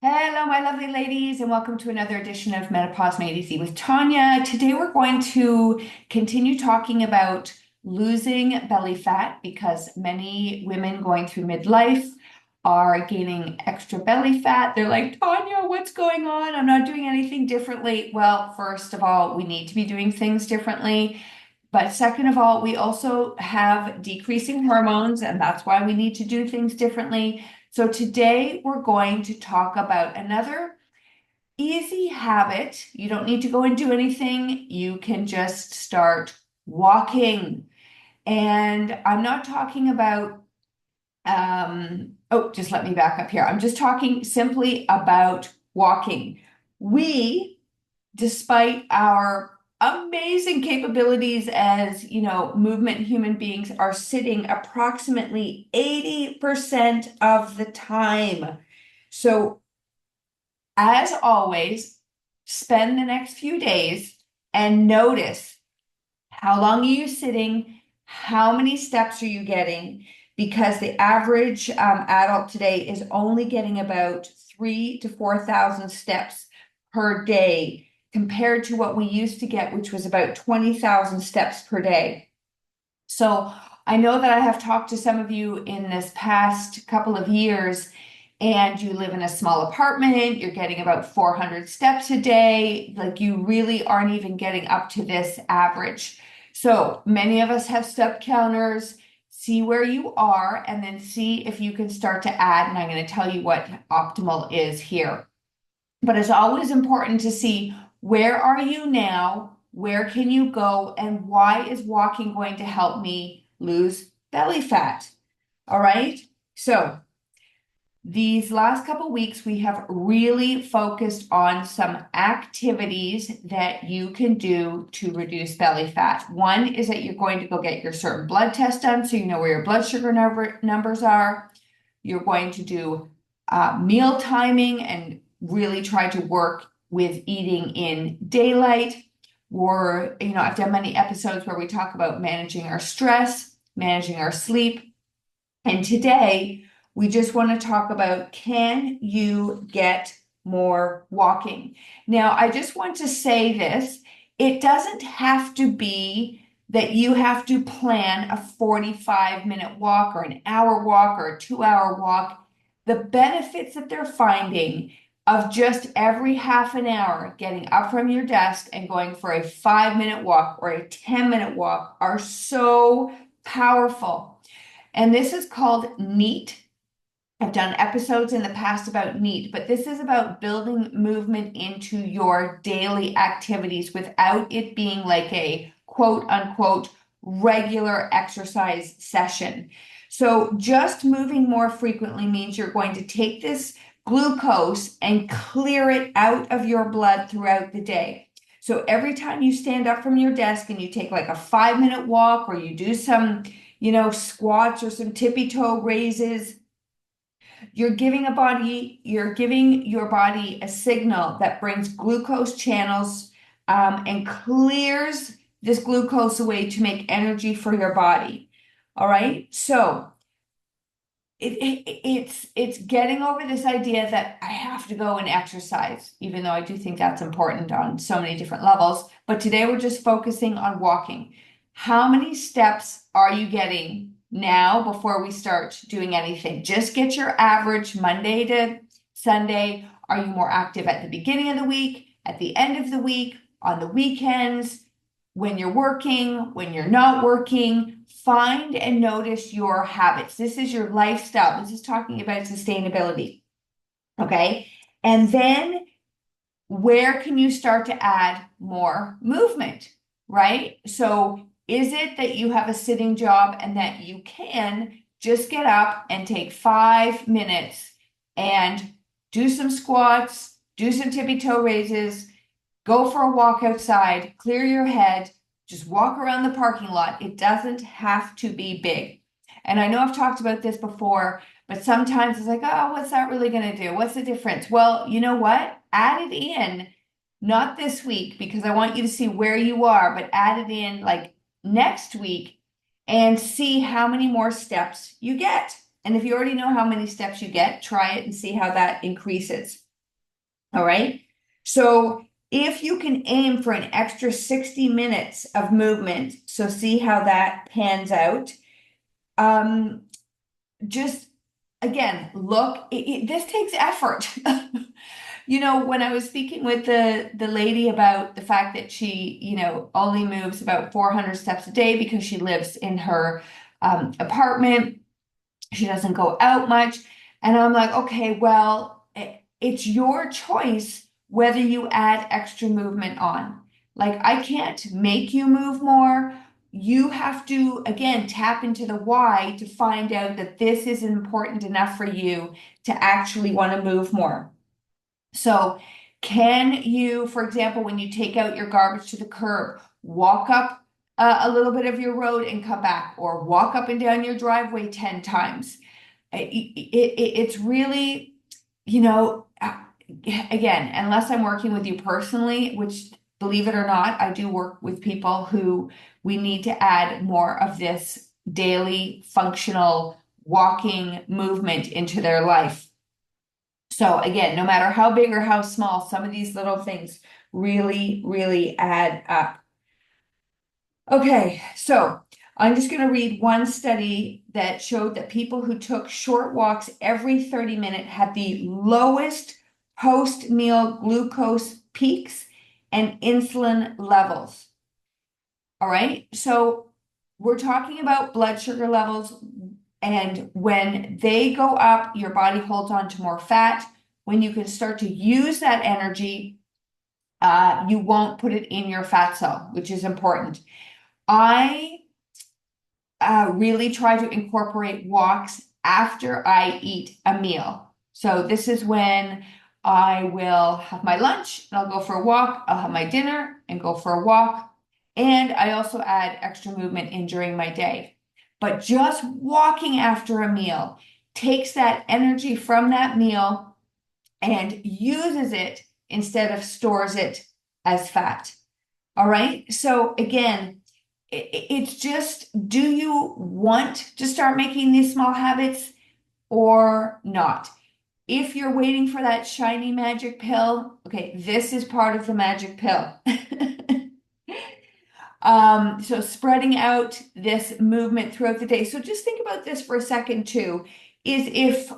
Hello, my lovely ladies, and welcome to another edition of Menopause Made Easy with Tanya. Today, we're going to continue talking about losing belly fat because many women going through midlife are gaining extra belly fat. They're like, Tanya, what's going on? I'm not doing anything differently. Well, first of all, we need to be doing things differently. But second of all, we also have decreasing hormones, and that's why we need to do things differently. So today we're going to talk about another easy habit. You don't need to go and do anything. You can just start walking. And I'm not talking about, just let me back up here. I'm just talking simply about walking. We, despite our amazing capabilities as, movement human beings, are sitting approximately 80% of the time. So, as always, spend the next few days and notice how long are you sitting, how many steps are you getting, because the average adult today is only getting about 3 to 4,000 steps per day compared to what we used to get, which was about 20,000 steps per day. So I know that I have talked to some of you in this past couple of years, and you live in a small apartment, you're getting about 400 steps a day, like you really aren't even getting up to this average. So many of us have step counters. See where you are and then see if you can start to add. And I'm going to tell you what optimal is here. But it's always important to see where are you now, where can you go, and why is walking going to help me lose belly fat? All right. So these last couple weeks, we have really focused on some activities that you can do to reduce belly fat. One is that you're going to go get your certain blood test done so you know where your blood sugar numbers are. You're going to do meal timing and really try to work with eating in daylight. Or, I've done many episodes where we talk about managing our stress, managing our sleep. And today, we just want to talk about, can you get more walking? Now, I just want to say this. It doesn't have to be that you have to plan a 45-minute walk or an hour walk or a 2-hour walk. The benefits that they're finding of just every half an hour getting up from your desk and going for a 5-minute walk or a 10-minute walk are so powerful. And this is called NEAT. I've done episodes in the past about NEAT, but this is about building movement into your daily activities without it being like a quote unquote regular exercise session. So just moving more frequently means you're going to take this glucose and clear it out of your blood throughout the day. So every time you stand up from your desk and you take like a 5-minute walk or you do some, squats or some tippy toe raises, you're giving your body a signal that brings glucose channels and clears this glucose away to make energy for your body. All right. So it's getting over this idea that I have to go and exercise, even though I do think that's important on so many different levels. But today we're just focusing on walking. How many steps are you getting now before we start doing anything? Just get your average Monday to Sunday. Are you more active at the beginning of the week, at the end of the week, on the weekends, when you're working, when you're not working? Find and notice your habits. This is your lifestyle. This is talking about sustainability. Okay. And then where can you start to add more movement, right? So is it that you have a sitting job and that you can just get up and take 5 minutes and do some squats, do some tippy toe raises, go for a walk outside, clear your head, just walk around the parking lot. It doesn't have to be big. And I know I've talked about this before, but sometimes it's like, oh, what's that really going to do? What's the difference? Well, you know what? Add it in, not this week, because I want you to see where you are, but add it in like next week and see how many more steps you get. And if you already know how many steps you get, try it and see how that increases. All right. So if you can aim for an extra 60 minutes of movement, so see how that pans out. Um, just again, look, this takes effort. When I was speaking with the lady about the fact that she, only moves about 400 steps a day because she lives in her apartment, she doesn't go out much. And I'm like, okay, well, it's your choice whether you add extra movement on. Like, I can't make you move more. You have to, again, tap into the why to find out that this is important enough for you to actually want to move more. So, can you, for example, when you take out your garbage to the curb, walk up a little bit of your road and come back, or walk up and down your driveway 10 times? It's really, you know, uh, again, unless I'm working with you personally, which believe it or not, I do work with people who we need to add more of this daily functional walking movement into their life. So again, no matter how big or how small, some of these little things really, really add up. Okay, so I'm just going to read one study that showed that people who took short walks every 30 minutes had the lowest post-meal glucose peaks and insulin levels. All right, so we're talking about blood sugar levels, and when they go up, your body holds on to more fat. When you can start to use that energy, you won't put it in your fat cell, which is important. I really try to incorporate walks after I eat a meal. So this is when I will have my lunch and I'll go for a walk. I'll have my dinner and go for a walk. And I also add extra movement in during my day. But just walking after a meal takes that energy from that meal and uses it instead of stores it as fat. All right. So again, it's just, do you want to start making these small habits or not? If you're waiting for that shiny magic pill, okay, this is part of the magic pill. So spreading out this movement throughout the day. So just think about this for a second too, is if,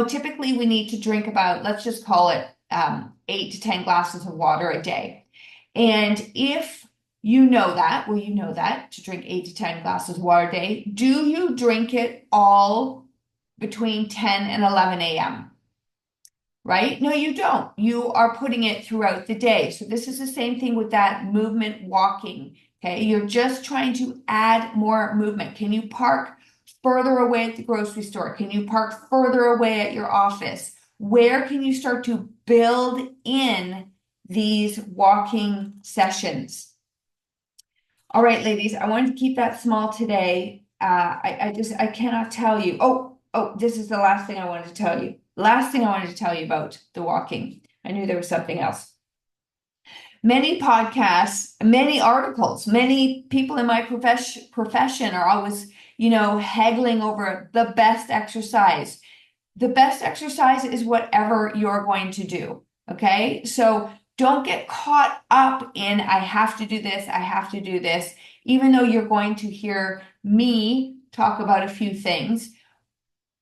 typically we need to drink about, let's just call it 8 to 10 glasses of water a day. And if you know that to drink 8 to 10 glasses of water a day, do you drink it all between 10 and 11 a.m.? Right? No, you don't. You are putting it throughout the day. So this is the same thing with that movement walking. Okay. You're just trying to add more movement. Can you park further away at the grocery store? Can you park further away at your office? Where can you start to build in these walking sessions? All right, ladies, I wanted to keep that small today. I cannot tell you. Oh, this is the last thing I wanted to tell you. Last thing I wanted to tell you about the walking. I knew there was something else. Many podcasts, many articles, many people in my profession are always, haggling over the best exercise. The best exercise is whatever you're going to do. Okay. So don't get caught up in, I have to do this, I have to do this, even though you're going to hear me talk about a few things.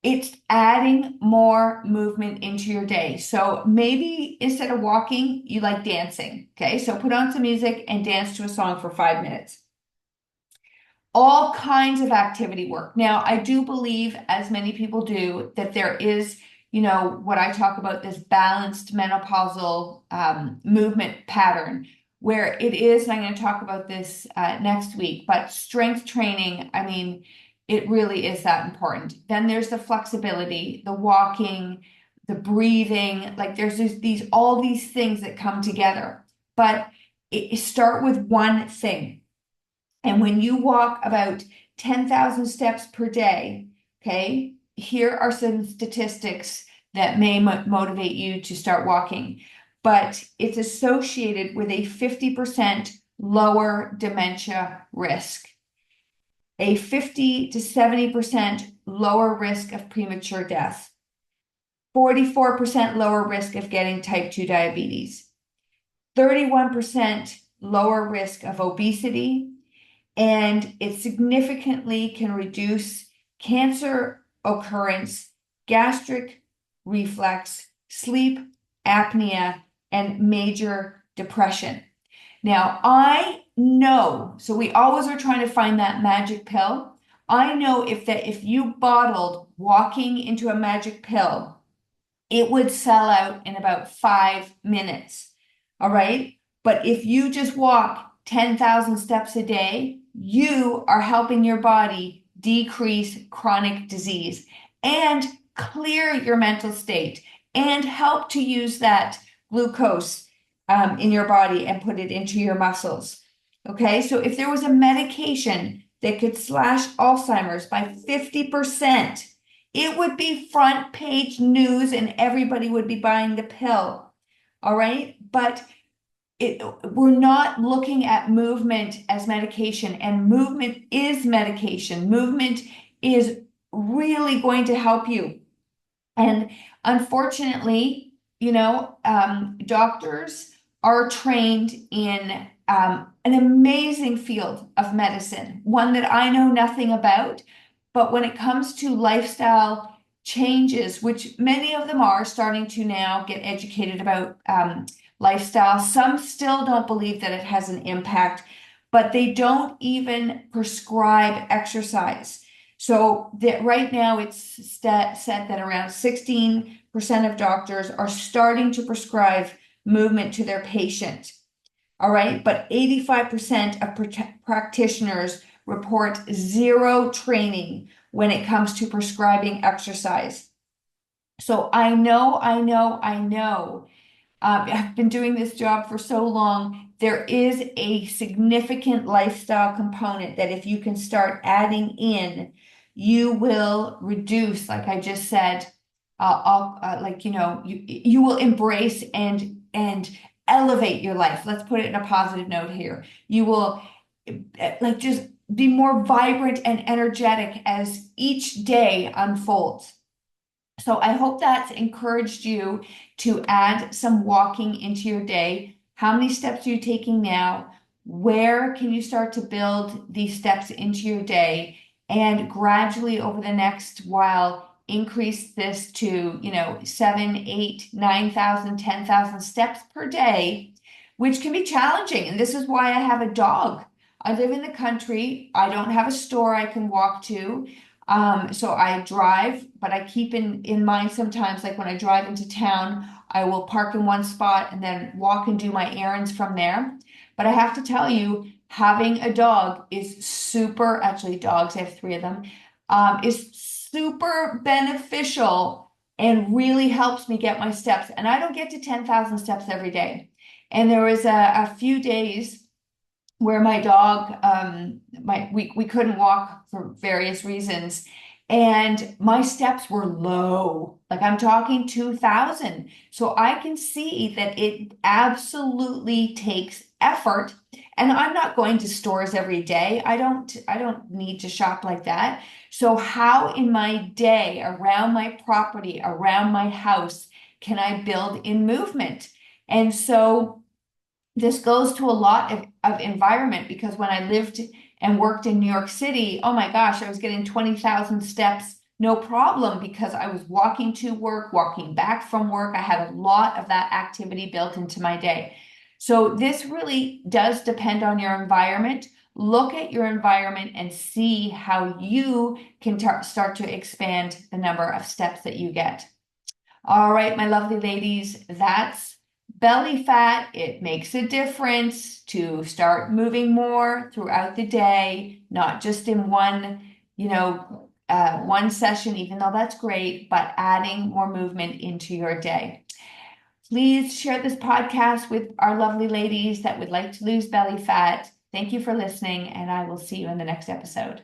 It's adding more movement into your day. So maybe instead of walking, you like dancing. Okay. So put on some music and dance to a song for 5 minutes. All kinds of activity work. Now, I do believe, as many people do, that there is, what I talk about, this balanced menopausal movement pattern, where it is, and I'm going to talk about this next week, but strength training, I mean, it really is that important. Then there's the flexibility, the walking, the breathing, like there's all these things that come together. But start with one thing. And when you walk about 10,000 steps per day, okay, here are some statistics that may motivate you to start walking. But it's associated with a 50% lower dementia risk, a 50 to 70% lower risk of premature death, 44% lower risk of getting type 2 diabetes, 31% lower risk of obesity, and it significantly can reduce cancer occurrence, gastric reflux, sleep apnea, and major depression. Now, I know, so we always are trying to find that magic pill. I know if you bottled walking into a magic pill, it would sell out in about 5 minutes. All right. But if you just walk 10,000 steps a day, you are helping your body decrease chronic disease and clear your mental state and help to use that glucose in your body and put it into your muscles. Okay. So if there was a medication that could slash Alzheimer's by 50%, it would be front page news and everybody would be buying the pill. All right. But we're not looking at movement as medication, and movement is medication. Movement is really going to help you. And unfortunately, doctors are trained in an amazing field of medicine, one that I know nothing about. But when it comes to lifestyle changes, which many of them are starting to now get educated about lifestyle, some still don't believe that it has an impact, but they don't even prescribe exercise. So that right now it's set that around 16% of doctors are starting to prescribe movement to their patient. All right, but 85% of practitioners report zero training when it comes to prescribing exercise. So I know. I've been doing this job for so long. There is a significant lifestyle component that if you can start adding in, you will reduce, like I just said, you will embrace and elevate your life. Let's put it in a positive note here. You will just be more vibrant and energetic as each day unfolds. So I hope that's encouraged you to add some walking into your day. How many steps are you taking now? Where can you start to build these steps into your day? And gradually over the next while, increase this to, 7, 8, 9,000, 10,000 steps per day, which can be challenging. And this is why I have a dog. I live in the country. I don't have a store I can walk to. So I drive, but I keep in mind sometimes, like when I drive into town, I will park in one spot and then walk and do my errands from there. But I have to tell you, having a dog is super, actually dogs, I have 3 of them, is super beneficial and really helps me get my steps. And I don't get to 10,000 steps every day. And there was a few days where my dog, we couldn't walk for various reasons, and my steps were low. Like I'm talking 2,000. So I can see that it absolutely takes effort. And I'm not going to stores every day. I don't need to shop like that. So how in my day, around my property, around my house, can I build in movement? And so this goes to a lot of environment, because when I lived and worked in New York City, oh my gosh, I was getting 20,000 steps, no problem, because I was walking to work, walking back from work. I had a lot of that activity built into my day. So this really does depend on your environment. Look at your environment and see how you can start to expand the number of steps that you get. All right, my lovely ladies, that's belly fat. It makes a difference to start moving more throughout the day, not just in one session, even though that's great, but adding more movement into your day. Please share this podcast with our lovely ladies that would like to lose belly fat. Thank you for listening, and I will see you in the next episode.